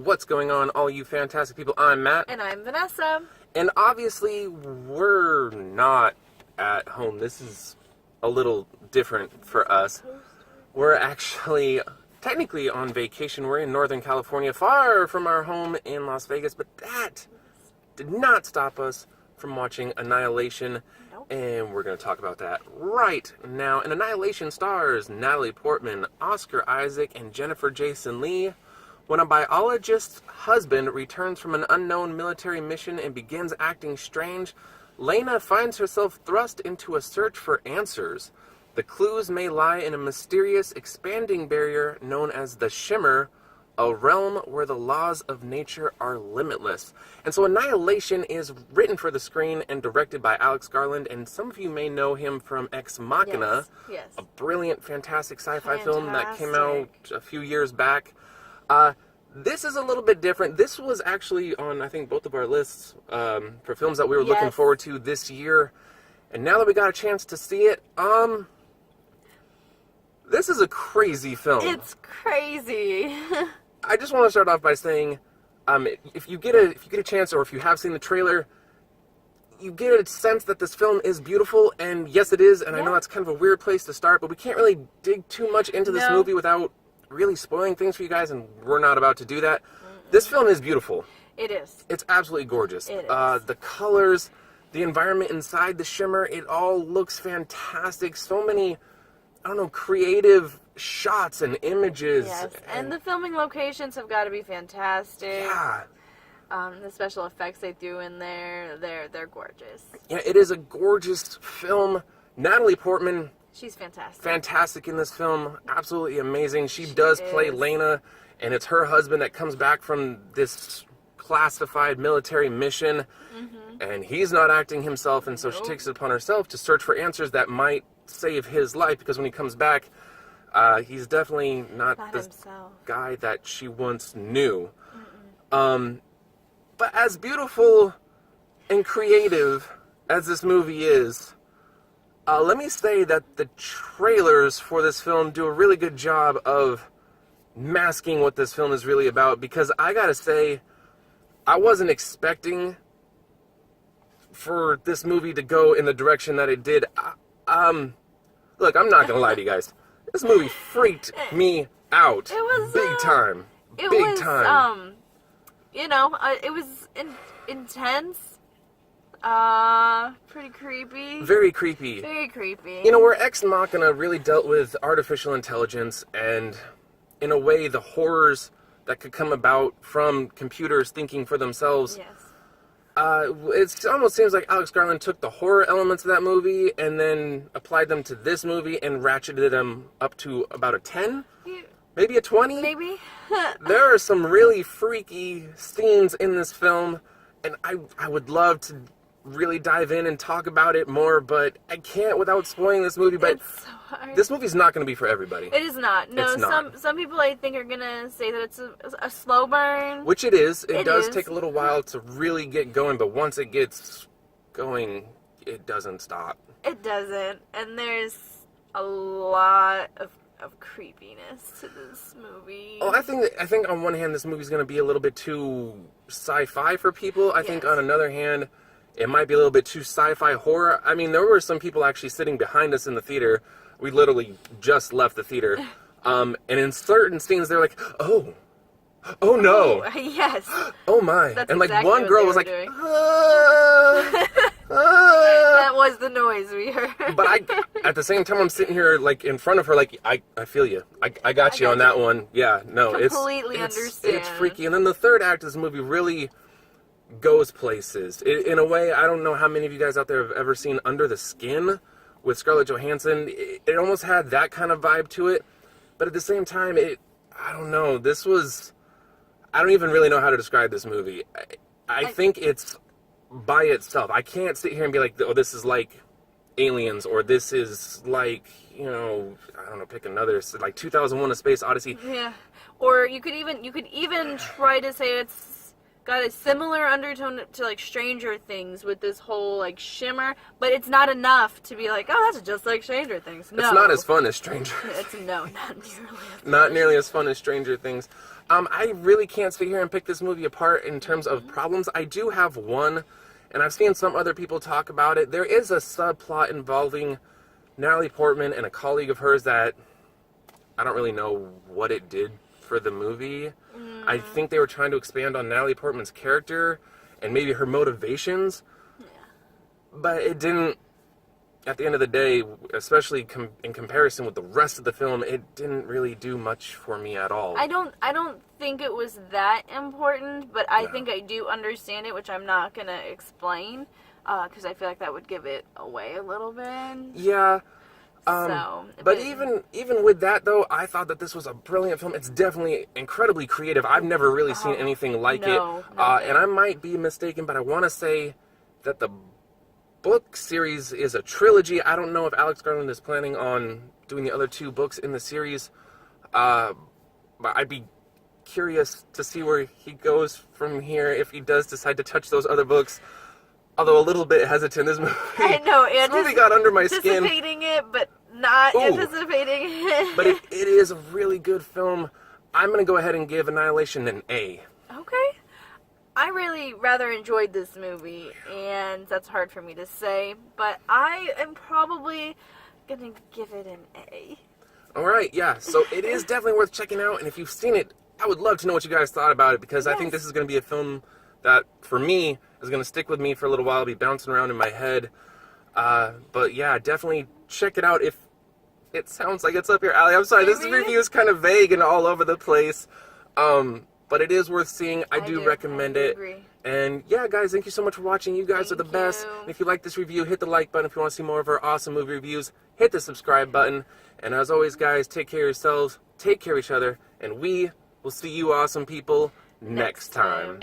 what's going on, all you fantastic people. I'm Matt. And I'm Vanessa. And obviously, we're not at home. This is a little different for us. We're actually technically on vacation. We're in Northern California, far from our home in Las Vegas, but that did not stop us from watching Annihilation. Nope. And we're going to talk about that right now. And Annihilation stars Natalie Portman, Oscar Isaac, and Jennifer Jason Leigh. When a biologist's husband returns from an unknown military mission and begins acting strange, Lena finds herself thrust into a search for answers. The clues may lie in a mysterious, expanding barrier known as the Shimmer, a realm where the laws of nature are limitless. And so Annihilation is written for the screen and directed by Alex Garland, and some of you may know him from Ex Machina, Yes. a brilliant, fantastic sci-fi film that came out a few years back. This is a little bit different. This was actually on, I think, both of our lists for films that we were looking forward to this year. And now that we got a chance to see it, this is a crazy film. It's crazy. I just want to start off by saying, if you get a chance, or if you have seen the trailer, you get a sense that this film is beautiful, and yes, it is. And I know that's kind of a weird place to start, but we can't really dig too much into this movie without really spoiling things for you guys, and we're not about to do that. This film is beautiful. It is. It's absolutely gorgeous. It is. The colors, the environment inside the Shimmer, it all looks fantastic. So many, I don't know, creative shots and images. Yes, and the filming locations have got to be fantastic. Yeah. The special effects they do in there, they're gorgeous. Yeah, it is a gorgeous film. Natalie Portman, She's fantastic. fantastic in this film. Absolutely amazing. She does play Lena, and it's her husband that comes back from this classified military mission, and he's not acting himself, and so she takes it upon herself to search for answers that might save his life, because when he comes back, he's definitely not the himself. guy that she once knew. But as beautiful and creative as this movie is, let me say that the trailers for this film do a really good job of masking what this film is really about, because I gotta say, I wasn't expecting for this movie to go in the direction that it did. Look, I'm not gonna lie to you guys. This movie freaked me out. It was big time. It big was time. it was intense. Pretty creepy. Very creepy. Very creepy. You know, where Ex Machina really dealt with artificial intelligence and, in a way, the horrors that could come about from computers thinking for themselves. Yes. It almost seems like Alex Garland took the horror elements of that movie and then applied them to this movie and ratcheted them up to about a 10? Maybe a 20? Maybe. There are some really freaky scenes in this film, and I would love to really dive in and talk about it more, but I can't without spoiling this movie. But It's so hard. this movie's not going to be for everybody. It is not. No, It's not. some people I think are gonna say that it's a slow burn. Which it is. It does is. take a little while to really get going, but once it gets going, it doesn't stop. It doesn't, and there's a lot of creepiness to this movie. Oh, I think on one hand, this movie's going to be a little bit too sci-fi for people. I think on another hand, it might be a little bit too sci-fi horror. I mean, there were some people actually sitting behind us in the theater. We literally just left the theater. And in certain scenes, they're like, oh no. Yes. Oh my. That's and like exactly one what girl they was were like, doing. ah. That was the noise we heard. But at the same time, I'm sitting here like in front of her, like I feel you. I got you on that one. Yeah, no, Completely understand. It's freaky. And then the third act of this movie really goes places. In a way, I don't know how many of you guys out there have ever seen Under the Skin with Scarlett Johansson. It almost had that kind of vibe to it. But at the same time, I don't know. I don't even really know how to describe this movie. I think it's by itself. I can't sit here and be like, oh, this is like Aliens, or this is like, I don't know, pick another, like 2001: A Space Odyssey. Yeah. Or you could even try to say got a similar undertone to like Stranger Things with this whole like shimmer, but it's not enough to be like, oh, that's just like Stranger Things. No, It's not as fun as Stranger not nearly as fun as Stranger Things. I really can't sit here and pick this movie apart in terms of problems. I do have one, and I've seen some other people talk about it. There is a subplot involving Natalie Portman and a colleague of hers that I don't really know what it did for the movie. I think they were trying to expand on Natalie Portman's character and maybe her motivations. Yeah. But it didn't, at the end of the day, especially in comparison with the rest of the film, it didn't really do much for me at all. I don't think it was that important, but I think I do understand it, which I'm not going to explain, because I feel like that would give it away a little bit. Yeah. But even with that, though, I thought that this was a brilliant film. It's definitely incredibly creative. I've never really seen anything like it. And I might be mistaken, but I want to say that the book series is a trilogy. I don't know if Alex Garland is planning on doing the other 2 books in the series. But I'd be curious to see where he goes from here if he does decide to touch those other books. Although a little bit hesitant, this movie. I know, this movie got under my skin. Anticipating it, but not anticipating it. But it is a really good film. I'm going to go ahead and give Annihilation an A. Okay. I really rather enjoyed this movie, and that's hard for me to say, but I am probably going to give it an A. Alright, yeah. So it is definitely worth checking out, and if you've seen it, I would love to know what you guys thought about it, because I think this is going to be a film that, for me, is going to stick with me for a little while, be bouncing around in my head. But yeah, definitely check it out if it sounds like it's up your alley. I'm sorry, this review is kind of vague and all over the place. But it is worth seeing. I do recommend it. Agree. And yeah, guys, thank you so much for watching. You guys are the best. And if you like this review, hit the like button. If you want to see more of our awesome movie reviews, hit the subscribe button. And as always, guys, take care of yourselves, take care of each other, and we will see you awesome people next time.